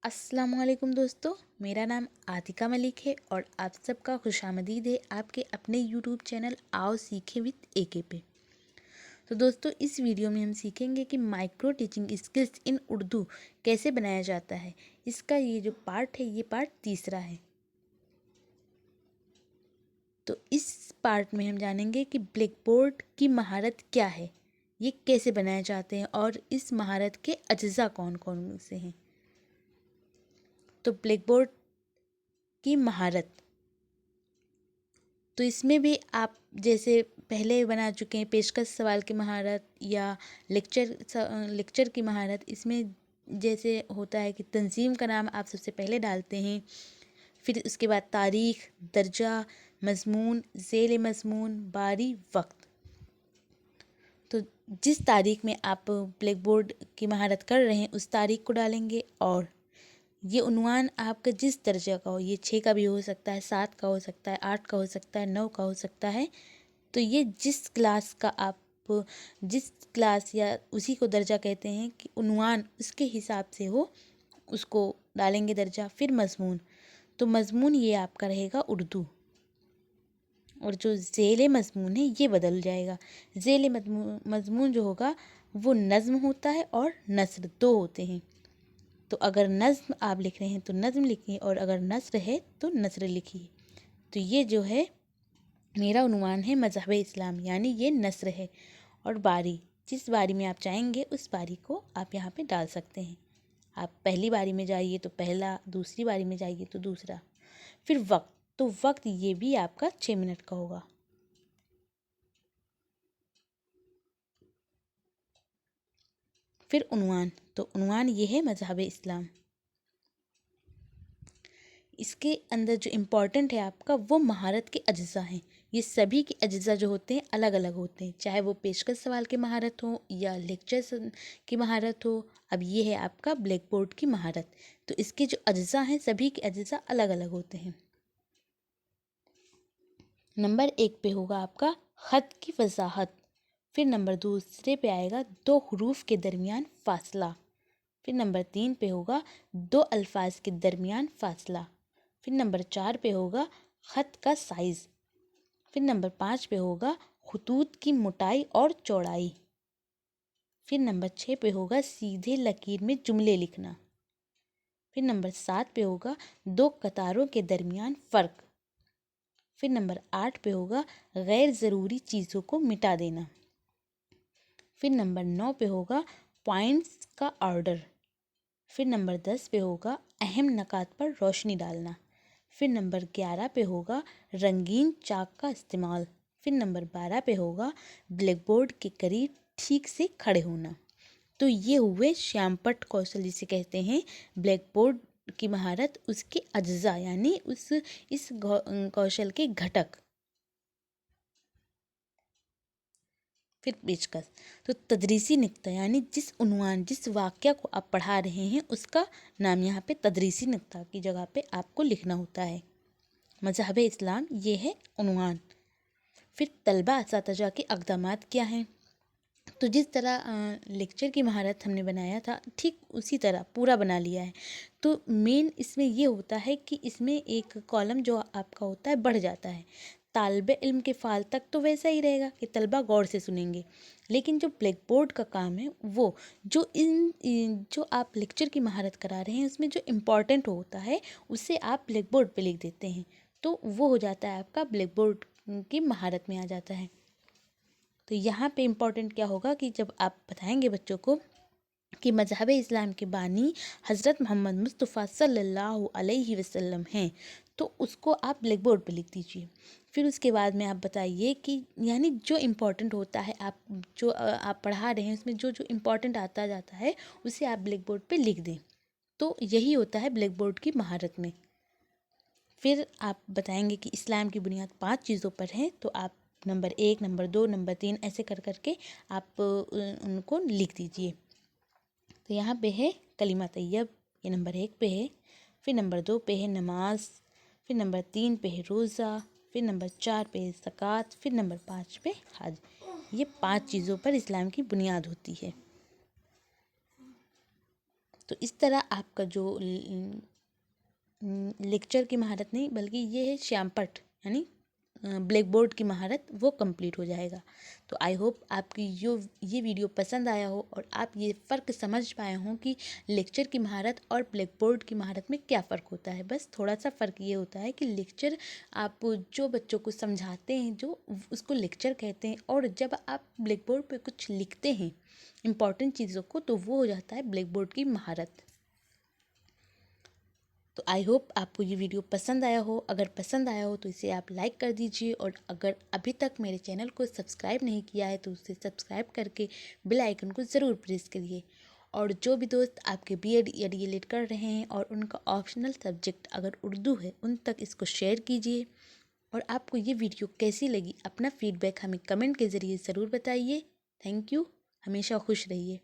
अस्सलाम वालेकुम दोस्तों, मेरा नाम आतिका मलिक है और आप सबका खुशामदीद है आपके अपने यूट्यूब चैनल आओ सीखें विद एके पे। तो दोस्तों, इस वीडियो में हम सीखेंगे कि micro teaching skills in Urdu कैसे बनाया जाता है। इसका ये जो पार्ट है, ये पार्ट तीसरा है। तो इस पार्ट में हम जानेंगे कि ब्लैक बोर्ड की महारत क्या है, ये कैसे बनाए जाते हैं और इस महारत के अज्जा कौन कौन से हैं। तो ब्लैक बोर्ड की महारत, तो इसमें भी आप जैसे पहले बना चुके हैं पेशकश सवाल की महारत या लेक्चर की महारत। इसमें जैसे होता है कि तंजीम का नाम आप सबसे पहले डालते हैं, फिर उसके बाद तारीख, दर्जा, मजमून, ज़ेल मजमून, बारी, वक्त। तो जिस तारीख में आप ब्लैक बोर्ड की महारत कर रहे हैं उस तारीख को डालेंगे और ये उन्वान आपका जिस दर्जा का हो, ये 6 का भी हो सकता है, 7 का हो सकता है, 8 का हो सकता है, 9 का हो सकता है। तो ये जिस क्लास का आप जिस क्लास या उसी को दर्जा कहते हैं कि उन्वान उसके हिसाब से हो, उसको डालेंगे दर्जा। फिर मजमून, तो मजमून ये आपका रहेगा उर्दू, और जो ज़ेल मजमून है ये बदल जाएगा। ज़ेल मजमून जो होगा वो नज़्म होता है और नस्र, दो होते हैं। तो अगर नज़्म आप लिख रहे हैं तो नज़्म लिखिए और अगर नस्र है तो नस्र लिखिए। तो ये जो है मेरा उन्वान है मज़हब इस्लाम, यानी ये नस्र है। और बारी, जिस बारी में आप चाहेंगे उस बारी को आप यहाँ पे डाल सकते हैं। आप पहली बारी में जाइए तो पहला, दूसरी बारी में जाइए तो दूसरा। फिर वक्त, तो वक्त ये भी आपका 6 मिनट का होगा। फिर उन्वान, तो उन्वान ये है मज़हब इस्लाम। इसके अंदर जो इम्पोर्टेंट है आपका वो महारत के अज्जा हैं। ये सभी के अज्जा जो होते हैं अलग अलग होते हैं, चाहे वो पेशकश सवाल की महारत हो या लेक्चर की महारत हो। अब ये है आपका ब्लैक बोर्ड की महारत, तो इसके जो अज्जा हैं सभी के अज्जा अलग अलग होते हैं। नंबर 1 पे होगा आपका ख़त की वजाहत। फिर नंबर दूसरे पे आएगा 2 हरूफ के दरमियान फासला। फिर नंबर 3 पे होगा 2 अल्फाज के दरमियान फासला। फिर नंबर 4 पे होगा ख़त का साइज़। फिर नंबर 5 पे होगा खतूत की मोटाई और चौड़ाई। फिर नंबर 6 पे होगा सीधे लकीर में जुमले लिखना। फिर नंबर 7 पे होगा 2 कतारों के दरमियान फ़र्क। फिर नंबर 8 पे होगा गैर ज़रूरी चीज़ों को मिटा देना। फिर नंबर 9 पे होगा पॉइंट्स का ऑर्डर। फिर नंबर 10 पे होगा अहम नकात पर रोशनी डालना। फिर नंबर 11 पे होगा रंगीन चाक का इस्तेमाल। फिर नंबर 12 पे होगा ब्लैक बोर्ड के करीब ठीक से खड़े होना। तो ये हुए श्यामपट्ट कौशल जिसे कहते हैं ब्लैक बोर्ड की महारत, उसके अज्जा यानी इस कौशल के घटक। फिर पेशकश, तो तदरीसी नुक्ता यानी जिस उन्वान जिस वाक़या को आप पढ़ा रहे हैं उसका नाम यहाँ पे तदरीसी नुक्ता की जगह पे आपको लिखना होता है। मज़हब इस्लाम ये है उन्वान। फिर तलबा असातिज़ा के अक़दामात क्या हैं, तो जिस तरह लेक्चर की महारत हमने बनाया था ठीक उसी तरह पूरा बना लिया है। तो मेन इसमें ये होता है कि इसमें एक कॉलम जो आपका होता है बढ़ जाता है। तालिब इल्म के फ़ाल तक तो वैसा ही रहेगा कि तलबा गौर से सुनेंगे, लेकिन जो ब्लैक बोर्ड का काम है वो जो आप लेक्चर की महारत करा रहे हैं उसमें जो इम्पोर्टेंट होता है उसे आप ब्लैक बोर्ड पे लिख देते हैं, तो वो हो जाता है आपका ब्लैक बोर्ड की महारत में आ जाता है। तो यहाँ पे इम्पोर्टेंट क्या होगा कि जब आप बताएंगे बच्चों को कि मज़हब इस्लाम के बानी हज़रत मोहम्मद मुस्तफ़ा सल्लल्लाहु अलैहि वसल्लम हैं, तो उसको आप ब्लैक बोर्ड पे लिख दीजिए। फिर उसके बाद में आप बताइए कि यानी जो इम्पोर्टेंट होता है आप पढ़ा रहे हैं उसमें जो जो इम्पोर्टेंट आता जाता है उसे आप ब्लैक बोर्ड पे लिख दें। तो यही होता है ब्लैक बोर्ड की महारत में। फिर आप बताएंगे कि इस्लाम की बुनियाद 5 चीज़ों पर है, तो आप नंबर 1, नंबर 2, नंबर 3 ऐसे कर करके आप उनको लिख दीजिए। तो यहाँ पे है कलिमा तैयब, ये नंबर 1 पे है। फिर नंबर 2 पे है नमाज। फिर नंबर 3 पे है रोज़ा। फिर नंबर 4 पे है ज़कात। फिर नंबर 5 पे हज। ये 5 चीज़ों पर इस्लाम की बुनियाद होती है। تو اس طرح آپ کا جو لیکچر کی مہارت نہیں بلکہ یہ ہے شیام پٹ یعنی بلیک بورڈ کی مہارت وہ کمپلیٹ ہو جائے گا۔ تو آئی ہوپ آپ کی یہ ویڈیو پسند آیا ہو اور آپ یہ فرق سمجھ پائے ہوں کہ لیکچر کی مہارت اور بلیک بورڈ کی مہارت میں کیا فرق ہوتا ہے۔ بس تھوڑا سا فرق یہ ہوتا ہے کہ لیکچر آپ جو بچوں کو سمجھاتے ہیں جو اس کو لیکچر کہتے ہیں، اور جب آپ بلیک بورڈ پہ کچھ لکھتے ہیں امپورٹنٹ چیزوں کو تو وہ ہو جاتا ہے بلیک بورڈ کی مہارت۔ تو آئی ہوپ آپ کو یہ ویڈیو پسند آیا ہو۔ اگر پسند آیا ہو تو اسے آپ لائک کر دیجئے، اور اگر ابھی تک میرے چینل کو سبسکرائب نہیں کیا ہے تو اسے سبسکرائب کر کے بیل آئیکن کو ضرور پریس کریے۔ اور جو بھی دوست آپ کے بی ایڈ یا ڈی ایل ایڈ کر رہے ہیں اور ان کا آپشنل سبجیکٹ اگر اردو ہے ان تک اس کو شیئر کیجئے۔ اور آپ کو یہ ویڈیو کیسی لگی اپنا فیڈ بیک ہمیں کمنٹ کے ذریعے ضرور بتائیے۔ تھینک یو، ہمیشہ خوش رہیے۔